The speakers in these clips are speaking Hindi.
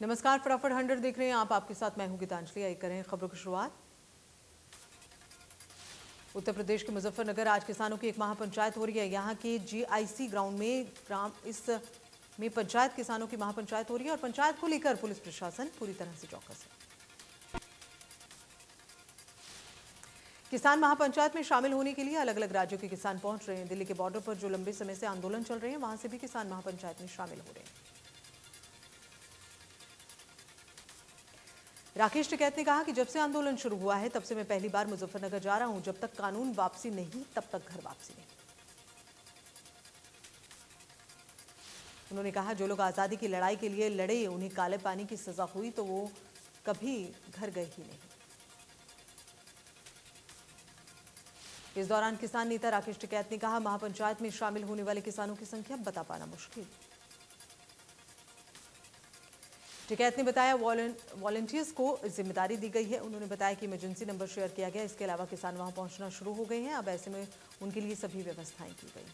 नमस्कार, फटाफट 100 देख रहे हैं आप। आपके साथ मैं हूं गीतांजलि। आइए करें खबरों की शुरुआत। उत्तर प्रदेश के मुजफ्फरनगर आज किसानों की एक महापंचायत हो रही है। यहाँ के जीआईसी ग्राउंड में पंचायत किसानों की महापंचायत हो रही है और पंचायत को लेकर पुलिस प्रशासन पूरी तरह से चौकस है। किसान महापंचायत में शामिल होने के लिए अलग अलग राज्यों के किसान पहुंच रहे हैं। दिल्ली के बॉर्डर पर जो लंबे समय से आंदोलन चल रहे हैं, वहां से भी किसान महापंचायत में शामिल हो रहे हैं। राकेश टिकैत ने कहा कि जब से आंदोलन शुरू हुआ है तब से मैं पहली बार मुजफ्फरनगर जा रहा हूं। जब तक कानून वापसी नहीं तब तक घर वापसी नहीं। उन्होंने कहा जो लोग आजादी की लड़ाई के लिए लड़े, उन्हें काले पानी की सजा हुई तो वो कभी घर गए ही नहीं। इस दौरान किसान नेता राकेश टिकैत ने कहा महापंचायत में शामिल होने वाले किसानों की संख्या बता पाना मुश्किल। टिकैत ने बताया वॉलंटियर्स को जिम्मेदारी दी गई है। उन्होंने बताया कि इमरजेंसी नंबर शेयर किया गया। इसके अलावा किसान वहां पहुंचना शुरू हो गए हैं। अब ऐसे में उनके लिए सभी व्यवस्थाएं की गई।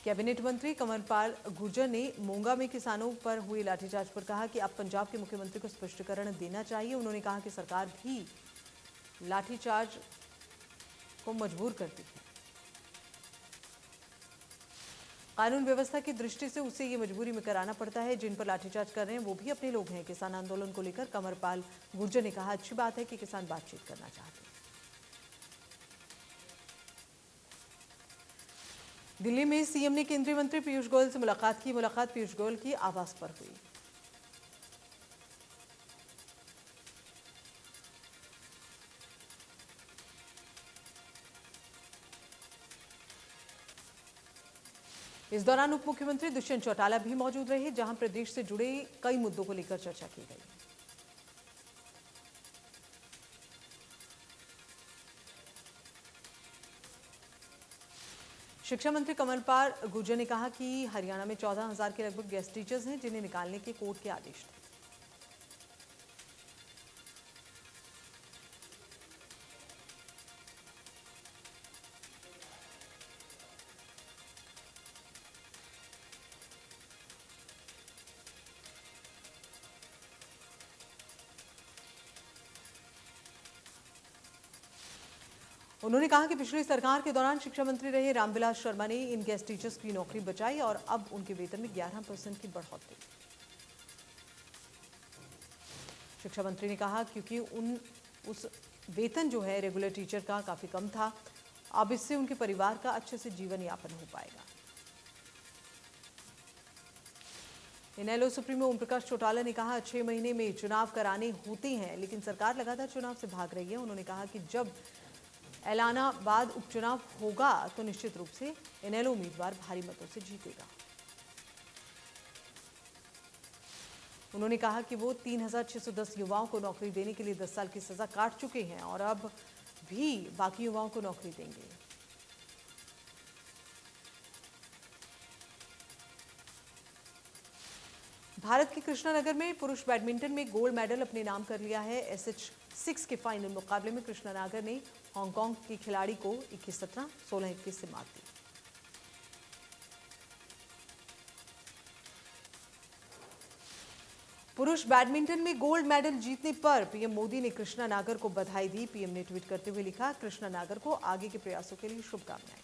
कैबिनेट मंत्री कंवरपाल गुर्जर ने मोंगा में किसानों पर हुए लाठीचार्ज पर कहा कि अब पंजाब के मुख्यमंत्री को स्पष्टीकरण देना चाहिए। उन्होंने कहा कि सरकार भी लाठीचार्ज को मजबूर करती है। कानून व्यवस्था की दृष्टि से उसे ये मजबूरी में कराना पड़ता है। जिन पर लाठीचार्ज कर रहे हैं वो भी अपने लोग हैं। किसान आंदोलन को लेकर कंवरपाल गुर्जर ने कहा अच्छी बात है कि किसान बातचीत करना चाहते हैं। दिल्ली में सीएम ने केंद्रीय मंत्री पीयूष गोयल से मुलाकात की। मुलाकात पीयूष गोयल की आवास पर हुई। इस दौरान उप मुख्यमंत्री दुष्यंत चौटाला भी मौजूद रहे, जहां प्रदेश से जुड़े कई मुद्दों को लेकर चर्चा की गई। शिक्षा मंत्री कंवरपाल गुर्जर ने कहा कि हरियाणा में 14,000 के लगभग गेस्ट टीचर्स हैं, जिन्हें निकालने के कोर्ट के आदेश थे। उन्होंने कहा कि पिछली सरकार के दौरान शिक्षा मंत्री रहे रामविलास शर्मा ने इन गेस्ट टीचर्स की नौकरी बचाई और अब उनके वेतन में 11% की बढ़ोतरी। शिक्षा मंत्री ने कहा क्योंकि उस वेतन जो है रेगुलर टीचर का काफी कम था, अब इससे उनके परिवार का अच्छे से जीवन यापन हो पाएगा। इनेलो सुप्रीमो ओम प्रकाश चौटाला ने कहा 6 महीने में चुनाव कराने होते हैं, लेकिन सरकार लगातार चुनाव से भाग रही है। उन्होंने कहा कि जब ऐलानाबाद उपचुनाव होगा तो निश्चित रूप से इनेलो उम्मीदवार भारी मतों से जीतेगा। उन्होंने कहा कि वो 3,610 युवाओं को नौकरी देने के लिए 10 साल की सजा काट चुके हैं और अब भी बाकी युवाओं को नौकरी देंगे। भारत के कृष्णानगर में पुरुष बैडमिंटन में गोल्ड मेडल अपने नाम कर लिया है। SH6 के फाइनल मुकाबले में कृष्णानगर ने हांगकांग के खिलाड़ी को 21-17, 16-21 से मात दी। पुरुष बैडमिंटन में गोल्ड मेडल जीतने पर पीएम मोदी ने कृष्णानगर को बधाई दी। पीएम ने ट्वीट करते हुए लिखा, कृष्णानगर को आगे के प्रयासों के लिए शुभकामनाएं।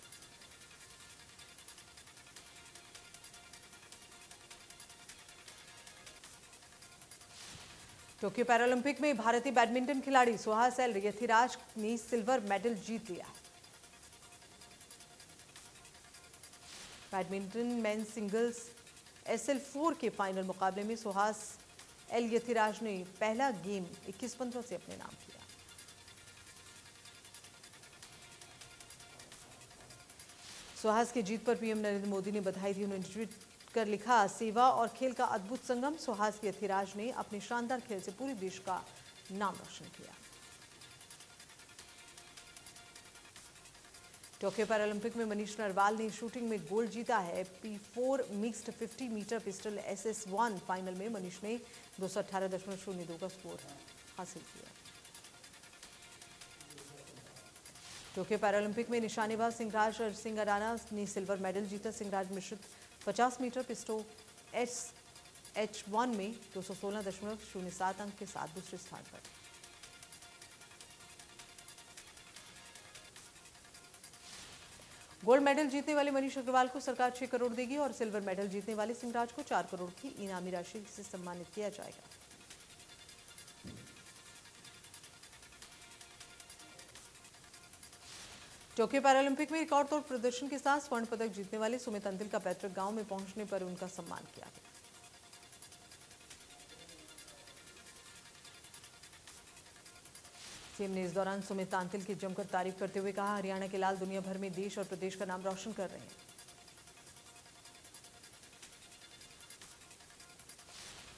टोक्यो पैरालंपिक में भारतीय बैडमिंटन खिलाड़ी सुहास एल यथिराज ने सिल्वर मेडल जीत लिया। बैडमिंटन मेंस सिंगल्स SL4 के फाइनल मुकाबले में सुहास एल यथिराज ने पहला गेम 21-15 से अपने नाम किया। सुहास की जीत पर पीएम नरेंद्र मोदी ने बधाई दी। उन्होंने ट्वीट कर लिखा, सेवा और खेल का अद्भुत संगम। सुहास यथिराज ने अपने शानदार खेल से पूरे देश का नाम रोशन किया। टोक्यो पैरालंपिक में मनीष नरवाल ने शूटिंग में गोल्ड जीता है। P4 mixed 50 metre pistol SS1 final में मनीष ने 218.02 का स्कोर हासिल किया। टोक्यो पैरालंपिक में निशानेबाज सिंहराज सिंह अडाना ने सिल्वर मेडल जीता। सिंहराज मिश्रित 50 मीटर पिस्टो SH1 में 216.07 अंक के साथ दूसरे स्थान पर। गोल्ड मेडल जीतने वाले मनीष अग्रवाल को सरकार 6 करोड़ देगी और सिल्वर मेडल जीतने वाले सिंहराज को 4 करोड़ की इनामी राशि से सम्मानित किया जाएगा। टोक्यो पैरालंपिक में रिकॉर्ड तोड़ प्रदर्शन के साथ स्वर्ण पदक जीतने वाले सुमित अंतिल का पैतृक गांव में पहुंचने पर उनका सम्मान किया गया। सीएम ने इस दौरान सुमित अंतिल की जमकर तारीफ करते हुए कहा, हरियाणा के लाल दुनिया भर में देश और प्रदेश का नाम रोशन कर रहे हैं।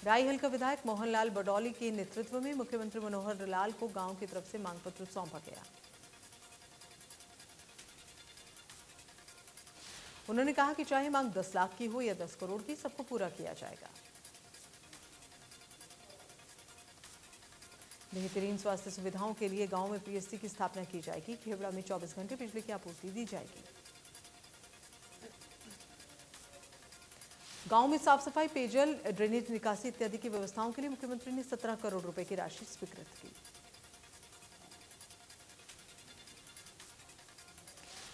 राई हिल का विधायक मोहनलाल बडौली के नेतृत्व में मुख्यमंत्री मनोहर लाल को गांव की तरफ से मांग पत्र सौंपा गया। उन्होंने कहा कि चाहे मांग 10 लाख की हो या 10 करोड़ की, सबको पूरा किया जाएगा। बेहतरीन स्वास्थ्य सुविधाओं के लिए गांव में पीएससी की स्थापना की जाएगी। खेवड़ा में 24 घंटे बिजली की आपूर्ति दी जाएगी। गांव में साफ सफाई, पेयजल, ड्रेनेज निकासी इत्यादि की व्यवस्थाओं के लिए मुख्यमंत्री ने 17 करोड़ रुपए की राशि स्वीकृत की।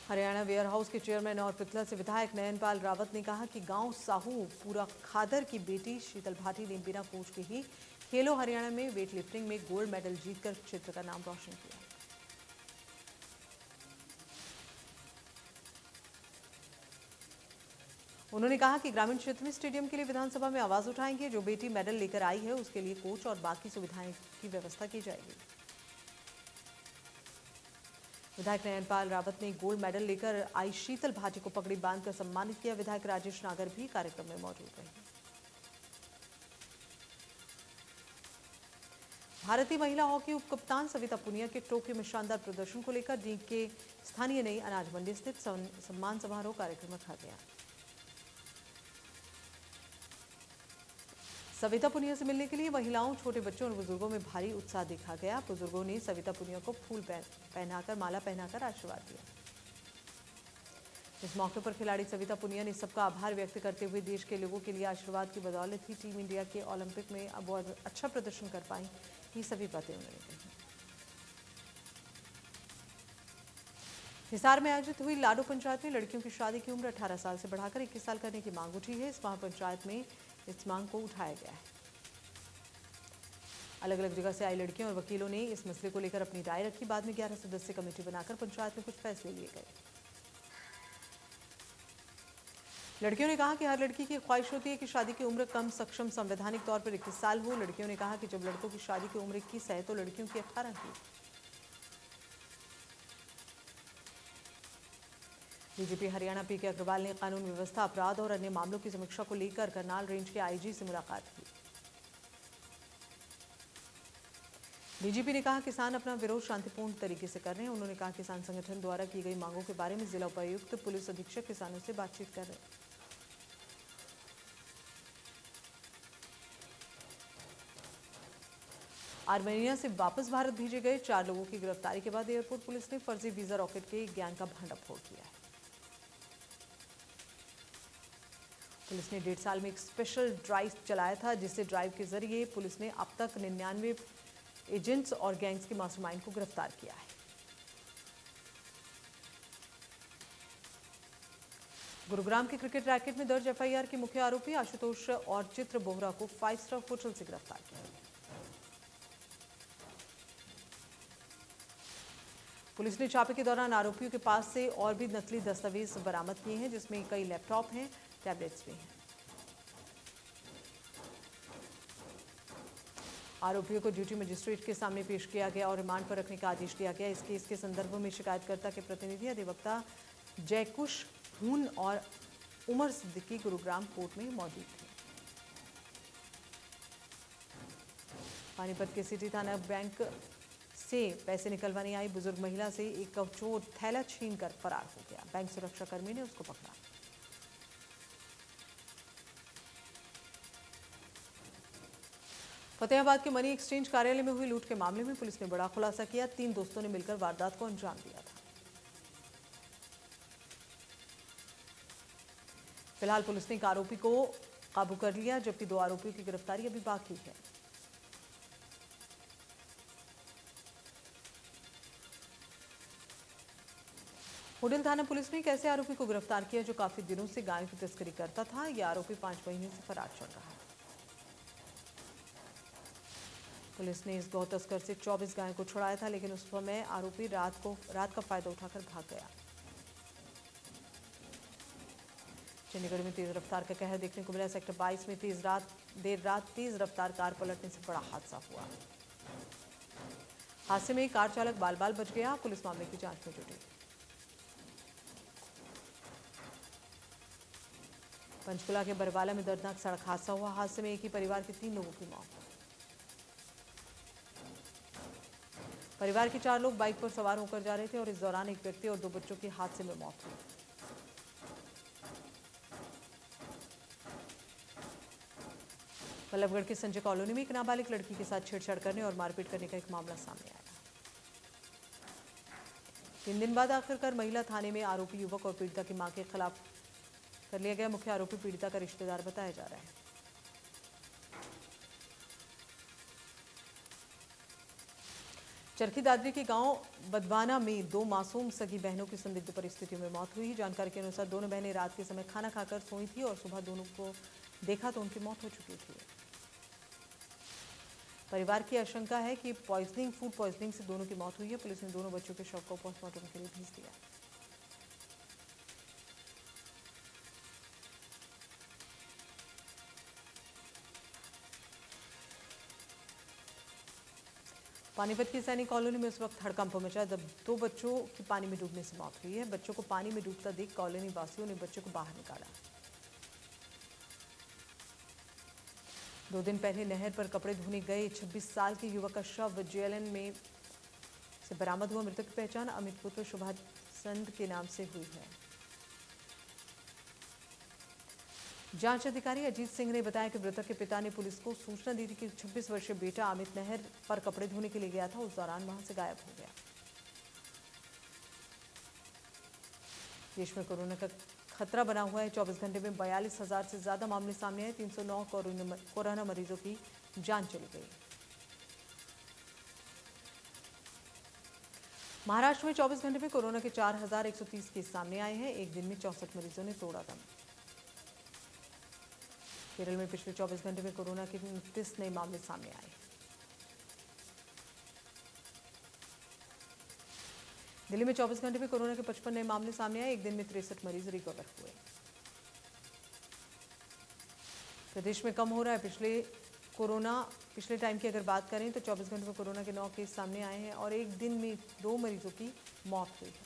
हरियाणा वेयर हाउस के चेयरमैन और पिथला से विधायक नयनपाल रावत ने कहा कि गांव साहूपुरा खादर की बेटी शीतल भाटी ने बिना कोच के ही खेलो हरियाणा में वेट लिफ्टिंग में गोल्ड मेडल जीतकर क्षेत्र का नाम रोशन किया। उन्होंने कहा कि ग्रामीण क्षेत्र में स्टेडियम के लिए विधानसभा में आवाज उठाएंगे। जो बेटी मेडल लेकर आई है उसके लिए कोच और बाकी सुविधाएं की व्यवस्था की जाएगी। विधायक नयनपाल रावत ने गोल्ड मेडल लेकर आई शीतल भाटी को पगड़ी बांधकर सम्मानित किया। विधायक राजेश नागर भी कार्यक्रम में मौजूद रहे। भारतीय महिला हॉकी उप कप्तान सविता पुनिया के टोक्यो में शानदार प्रदर्शन को लेकर डीग के स्थानीय नई अनाज मंडी स्थित सम्मान समारोह कार्यक्रम रखा गया। सविता पुनिया से मिलने के लिए महिलाओं, छोटे बच्चों और बुजुर्गों में भारी उत्साह देखा गया। बुजुर्गों ने सविता पुनिया को फूल पहनाकर, माला पहनाकर आशीर्वाद दिया। इस मौके पर खिलाड़ी सविता पुनिया ने सबका आभार व्यक्त करते हुए देश के लोगों के लिए आशीर्वाद की बदौलत ही टीम इंडिया के ओलंपिक में अब और अच्छा प्रदर्शन कर पाई, ये सभी बातें उन्होंने कही। हिसार में आयोजित हुई लाडो पंचायत में लड़कियों की शादी की उम्र 18 साल से बढ़ाकर 21 साल करने की मांग उठी है। इस महापंचायत में इस मांग को उठाया गया है। अलग अलग जगह से आई लड़कियों और वकीलों ने इस मसले को लेकर अपनी राय रखी। बाद में 11 सदस्यीय कमेटी बनाकर पंचायत में कुछ फैसले लिए गए। लड़कियों ने कहा कि हर लड़की की ख्वाहिश होती है कि शादी की उम्र कम सक्षम संवैधानिक तौर पर 21 साल हो। लड़कियों ने कहा कि जब लड़कों की शादी की उम्र 21 है तो लड़कियों की 18 की। डीजीपी हरियाणा पीके अग्रवाल ने कानून व्यवस्था, अपराध और अन्य मामलों की समीक्षा को लेकर करनाल रेंज के आईजी से मुलाकात की। डीजीपी ने कहा किसान अपना विरोध शांतिपूर्ण तरीके से कर रहे हैं। उन्होंने कहा किसान संगठन द्वारा की गई मांगों के बारे में जिला उपायुक्त, पुलिस अधीक्षक किसानों से बातचीत कर रहे हैं। आर्मेनिया से वापस भारत भेजे गए 4 लोगों की गिरफ्तारी के बाद एयरपोर्ट पुलिस ने फर्जी वीजा रॉकेट के एक गैंग का भंडाफोड़ किया है। पुलिस ने 1.5 साल में एक स्पेशल ड्राइव चलाया था, जिससे ड्राइव के जरिए पुलिस ने अब तक 99 एजेंट्स और गैंग्स के मास्टरमाइंड को गिरफ्तार किया है। गुरुग्राम के क्रिकेट रैकेट में दर्ज एफआईआर के मुख्य आरोपी आशुतोष और चित्र बोहरा को 5 स्टार होटल से गिरफ्तार किया गया। पुलिस ने छापे के दौरान आरोपियों के पास से और भी नकली दस्तावेज बरामद किए हैं, जिसमें कई लैपटॉप हैं, टैबलेट्स भी हैं। आरोपियों को ड्यूटी मजिस्ट्रेट के सामने पेश किया गया और रिमांड पर रखने का आदेश दिया गया। इस केस के संदर्भ में शिकायतकर्ता के प्रतिनिधि अधिवक्ता जयकुश हून और उमर सिद्दीकी गुरुग्राम कोर्ट में मौजूद थे। पानीपत के सिटी थाना बैंक से पैसे निकलवाने आई बुजुर्ग महिला से एक चोर थैला छीनकर फरार हो गया। बैंक सुरक्षा कर्मी ने उसको पकड़ा। फतेहाबाद के मनी एक्सचेंज कार्यालय में हुई लूट के मामले में पुलिस ने बड़ा खुलासा किया। 3 दोस्तों ने मिलकर वारदात को अंजाम दिया था। फिलहाल पुलिस ने एक आरोपी को काबू कर लिया, जबकि 2 आरोपियों की गिरफ्तारी अभी बाकी है। होडल थाना पुलिस ने एक ऐसे आरोपी को गिरफ्तार किया जो काफी दिनों से गायों की तस्करी करता था। यह आरोपी 5 महीने से फरार चल रहा है। पुलिस ने इस गौ तस्कर से 24 गायों को छुड़ाया था, लेकिन उस समय आरोपी रात का फायदा उठाकर भाग गया। चंडीगढ़ में तेज रफ्तार का कहर देखने को मिला। सेक्टर 22 में देर रात तेज रफ्तार कार पलटने से बड़ा हादसा हुआ। हादसे में कार चालक बाल बाल बच गया। पुलिस मामले की जांच में जुटी। पंचकुला के बरवाला में दर्दनाक सड़क हादसा हुआ। हादसे में एक ही परिवार के 3 लोगों की मौत। परिवार के 4 लोग बाइक पर सवार होकर जा रहे थे और इस दौरान एक व्यक्ति और 2 बच्चों की हादसे में मौत हुई। बल्लभगढ़ के संजय कॉलोनी में एक नाबालिग लड़की के साथ छेड़छाड़ करने और मारपीट करने का एक मामला सामने आया। 3 दिन बाद आखिरकार महिला थाने में आरोपी युवक और पीड़िता की मां के खिलाफ कर लिया गया। मुख्य आरोपी पीड़िता का रिश्तेदार बताया जा रहा है। चरखी दादरी के गांव बदवाना में 2 मासूम सगी बहनों की संदिग्ध परिस्थितियों में मौत हुई। जानकारी के अनुसार दोनों बहनें रात के समय खाना खाकर सोई थी और सुबह दोनों को देखा तो उनकी मौत हो चुकी थी। परिवार की आशंका है कि फूड पॉइजनिंग से दोनों की मौत हुई है। पुलिस ने दोनों बच्चों के शव को पोस्टमार्टम के लिए भेज दिया। पानीपत की सैनिक कॉलोनी में उस वक्त हड़कंप मचा जब 2 बच्चों की पानी में डूबने से मौत हुई है। बच्चों को पानी में डूबता देख कॉलोनी वासियों ने बच्चों को बाहर निकाला। 2 दिन पहले नहर पर कपड़े धोने गए 26 साल के युवक का शव जेएलएन में से बरामद हुआ। मृतक की पहचान अमित पुत्र शुभाचंद के नाम से हुई है। जांच अधिकारी अजीत सिंह ने बताया कि मृतक के पिता ने पुलिस को सूचना दी थी कि 26 वर्षीय बेटा अमित नहर पर कपड़े धोने के लिए गया था। उस दौरान वहां से गायब हो गया। देश में कोरोना का खतरा बना हुआ है। 24 घंटे में 42,000 से ज्यादा मामले सामने आए। 309 कोरोना मरीजों की जान चली गई। महाराष्ट्र में 24 घंटे में कोरोना के 4,130 केस सामने आए हैं। एक दिन में 64 मरीजों ने तोड़ा दम। केरल में पिछले 24 घंटे में कोरोना के 29 नए मामले सामने आए। दिल्ली में 24 घंटे में कोरोना के 55 नए मामले सामने आए। एक दिन में 63 मरीज रिकवर हुए। प्रदेश में कम हो रहा है पिछले टाइम की अगर बात करें तो 24 घंटे में कोरोना के 9 केस सामने आए हैं और एक दिन में 2 मरीजों की मौत हुई है।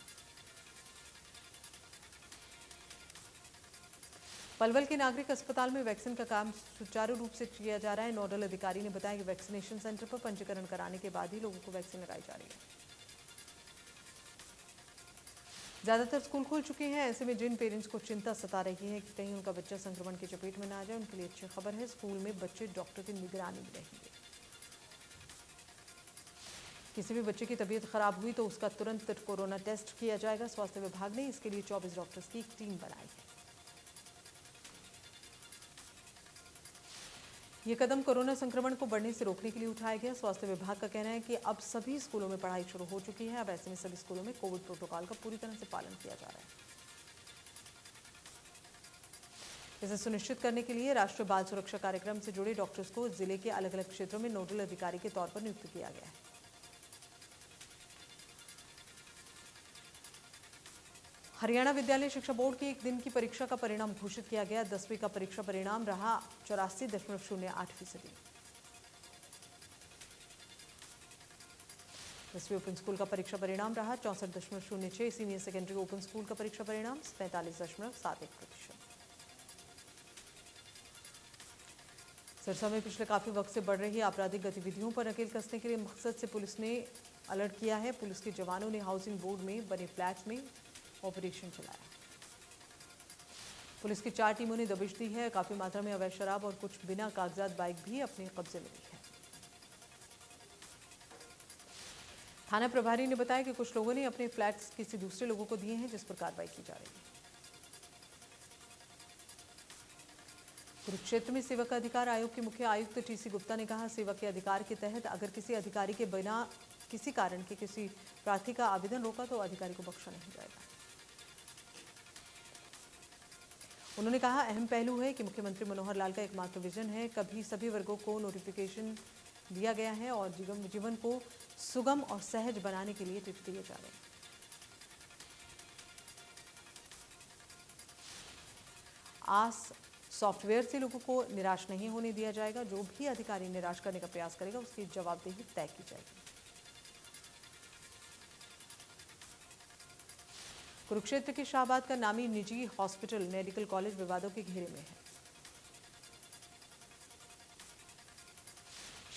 पलवल के नागरिक अस्पताल में वैक्सीन का काम सुचारू रूप से किया जा रहा है। नोडल अधिकारी ने बताया कि वैक्सीनेशन सेंटर पर पंजीकरण कराने के बाद ही लोगों को वैक्सीन लगाई जा रही है। ज्यादातर स्कूल खुल चुके हैं। ऐसे में जिन पेरेंट्स को चिंता सता रही है कि कहीं उनका बच्चा संक्रमण की चपेट में ना आ जाए, उनके लिए अच्छी खबर है। स्कूल में बच्चे डॉक्टर की निगरानी में रहेंगे। किसी भी बच्चे की तबीयत खराब हुई तो उसका तुरंत कोरोना टेस्ट किया जाएगा। स्वास्थ्य विभाग ने इसके लिए 24 डॉक्टर्स की एक टीम बनाई है। ये कदम कोरोना संक्रमण को बढ़ने से रोकने के लिए उठाया गया। स्वास्थ्य विभाग का कहना है कि अब सभी स्कूलों में पढ़ाई शुरू हो चुकी है। अब ऐसे में सभी स्कूलों में कोविड प्रोटोकॉल का पूरी तरह से पालन किया जा रहा है। इसे सुनिश्चित करने के लिए राष्ट्रीय बाल सुरक्षा कार्यक्रम से जुड़े डॉक्टर्स को जिले के अलग अलग क्षेत्रों में नोडल अधिकारी के तौर पर नियुक्त किया गया है। हरियाणा विद्यालय शिक्षा बोर्ड की एक दिन की परीक्षा का परिणाम घोषित किया गया। 10वीं का परीक्षा परिणाम रहा 84.08%। 10वीं ओपन स्कूल का परीक्षा परिणाम रहा 64.06। सीनियर सेकेंडरी ओपन स्कूल का परीक्षा परिणाम 45.71%। सिरसा में पिछले काफी वक्त से बढ़ रही आपराधिक गतिविधियों पर नकेल कसने के लिए मकसद से पुलिस ने अलर्ट किया है। पुलिस के जवानों ने हाउसिंग बोर्ड में बने फ्लैट्स में ऑपरेशन चलाया। पुलिस की 4 टीमों ने दबिश दी है। काफी मात्रा में अवैध शराब और कुछ बिना कागजात बाइक भी अपने कब्जे में ली है। थाना प्रभारी ने बताया कि कुछ लोगों ने अपने फ्लैट्स किसी दूसरे लोगों को दिए हैं, जिस पर कार्रवाई की जा रही है। कुरुक्षेत्र में सेवा का अधिकार आयोग के मुख्य आयुक्त टीसी गुप्ता ने कहा, सेवा के अधिकार के तहत अगर किसी अधिकारी के बिना किसी कारण के किसी प्रार्थी का आवेदन रोका तो अधिकारी को बख्शा नहीं जाएगा। उन्होंने कहा, अहम पहलू है कि मुख्यमंत्री मनोहर लाल का एकमात्र विजन है, कभी सभी वर्गों को नोटिफिकेशन दिया गया है और जीवन को सुगम और सहज बनाने के लिए टिप्स दिए जा रहे हैं। आस सॉफ्टवेयर से लोगों को निराश नहीं होने दिया जाएगा। जो भी अधिकारी निराश करने का प्रयास करेगा उसकी जवाबदेही तय की जाएगी। कुरुक्षेत्र के शाहबाद का नामी निजी हॉस्पिटल मेडिकल कॉलेज विवादों के घेरे में है।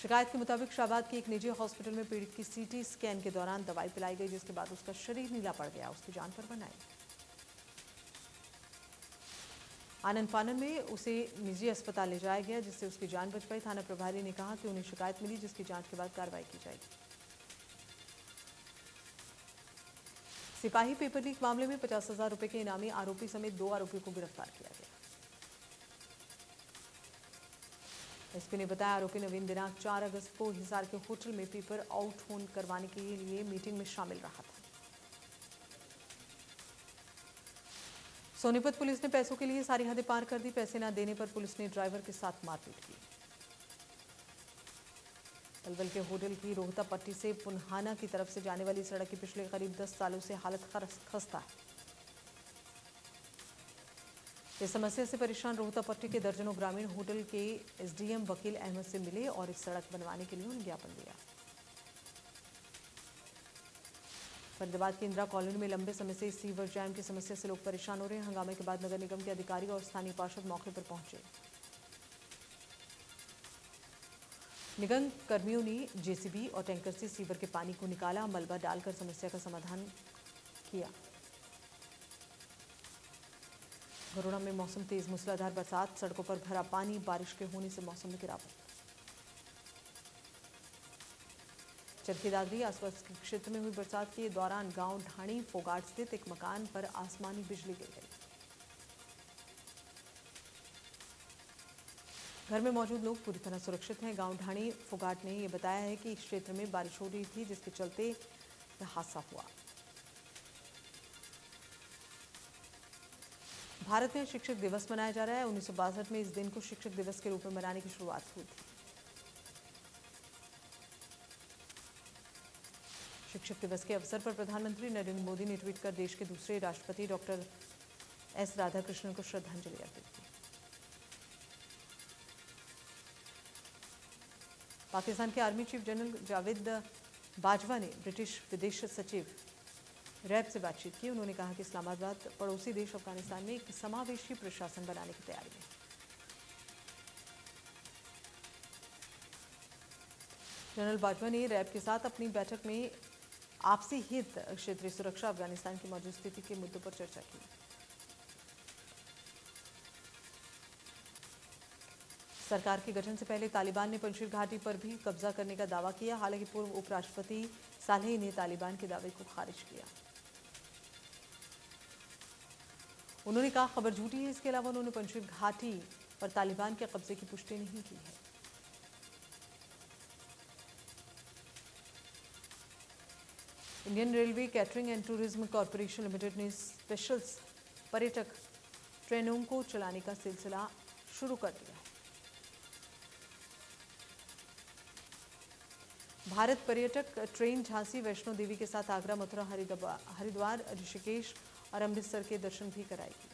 शिकायत के मुताबिक शाहबाद के एक निजी हॉस्पिटल में पीड़ित की सीटी स्कैन के दौरान दवाई पिलाई गई, जिसके बाद उसका शरीर नीला पड़ गया, उसकी जान पर बनाई। आनंद फानन में उसे निजी अस्पताल ले जाया गया, जिससे उसकी जान बच पाई। थाना प्रभारी ने कहा कि उन्हें शिकायत मिली, जिसकी जांच के बाद कार्रवाई की जाएगी। सिपाही पेपर लीक मामले में 50,000 रुपए के इनामी आरोपी समेत 2 आरोपियों को गिरफ्तार किया गया। एसपी ने बताया, आरोपी नवीन दिनांक 4 अगस्त को हिसार के होटल में पेपर आउट होन करवाने के लिए मीटिंग में शामिल रहा था। सोनीपत पुलिस ने पैसों के लिए सारी हदें पार कर दी। पैसे न देने पर पुलिस ने ड्राइवर के साथ मारपीट की। पलवल के होटल की रोहता पट्टी से पुन्हाना की तरफ से जाने वाली सड़क की पिछले करीब 10 सालों से हालत खस्ता है। इस समस्या से परेशान रोहता पट्टी के दर्जनों ग्रामीण होटल के एसडीएम वकील अहमद से मिले और इस सड़क बनवाने के लिए उन्हें ज्ञापन दिया। फरीदाबाद की इंदिरा कॉलोनी में लंबे समय से सीवर जैम की समस्या से लोग परेशान हो रहे हैं। हंगामे के बाद नगर निगम के अधिकारी और स्थानीय पार्षद मौके पर पहुंचे। निगम कर्मियों ने जेसीबी और टैंकर से सीवर के पानी को निकाला, मलबा डालकर समस्या का समाधान किया। बरोड़ा में मौसम तेज, मूसलाधार बरसात, सड़कों पर भरा पानी, बारिश के होने से मौसम में गिरावट। चरखी दादरी आसपास के क्षेत्र में हुई बरसात के दौरान गांव ढाणी फोगाट स्थित एक मकान पर आसमानी बिजली गिर गई। घर में मौजूद लोग पूरी तरह सुरक्षित हैं। गांव ढाणी फोगाट ने यह बताया है कि इस क्षेत्र में बारिश हो रही थी, जिसके चलते यह हादसा हुआ। भारत में शिक्षक दिवस मनाया जा रहा है। 1962 में इस दिन को शिक्षक दिवस के रूप में मनाने की शुरुआत हुई थी। शिक्षक दिवस के अवसर पर प्रधानमंत्री नरेंद्र मोदी ने ट्वीट कर देश के दूसरे राष्ट्रपति डॉक्टर एस राधाकृष्णन को श्रद्धांजलि अर्पित की। पाकिस्तान के army chief general Javed Bajwa ने ब्रिटिश विदेश सचिव रैब से बातचीत की। उन्होंने कहा कि इस्लामाबाद पड़ोसी देश अफगानिस्तान में एक समावेशी प्रशासन बनाने की तैयारी में। जनरल बाजवा ने रैब के साथ अपनी बैठक में आपसी हित, क्षेत्रीय सुरक्षा, अफगानिस्तान की मौजूदा स्थिति के मुद्दों पर चर्चा की। सरकार के गठन से पहले तालिबान ने पंजशीर घाटी पर भी कब्जा करने का दावा किया। हालांकि पूर्व उपराष्ट्रपति सालेह ने तालिबान के दावे को खारिज किया। उन्होंने कहा, खबर झूठी है। इसके अलावा उन्होंने पंजशीर घाटी पर तालिबान के कब्जे की पुष्टि नहीं की है। Indian railway catering and tourism corporation limited ने स्पेशल पर्यटक ट्रेनों को चलाने का सिलसिला शुरू कर दिया है। भारत पर्यटक ट्रेन झांसी वैष्णो देवी के साथ आगरा, मथुरा, हरिद्वार, ऋषिकेश और अमृतसर के दर्शन भी कराएगी।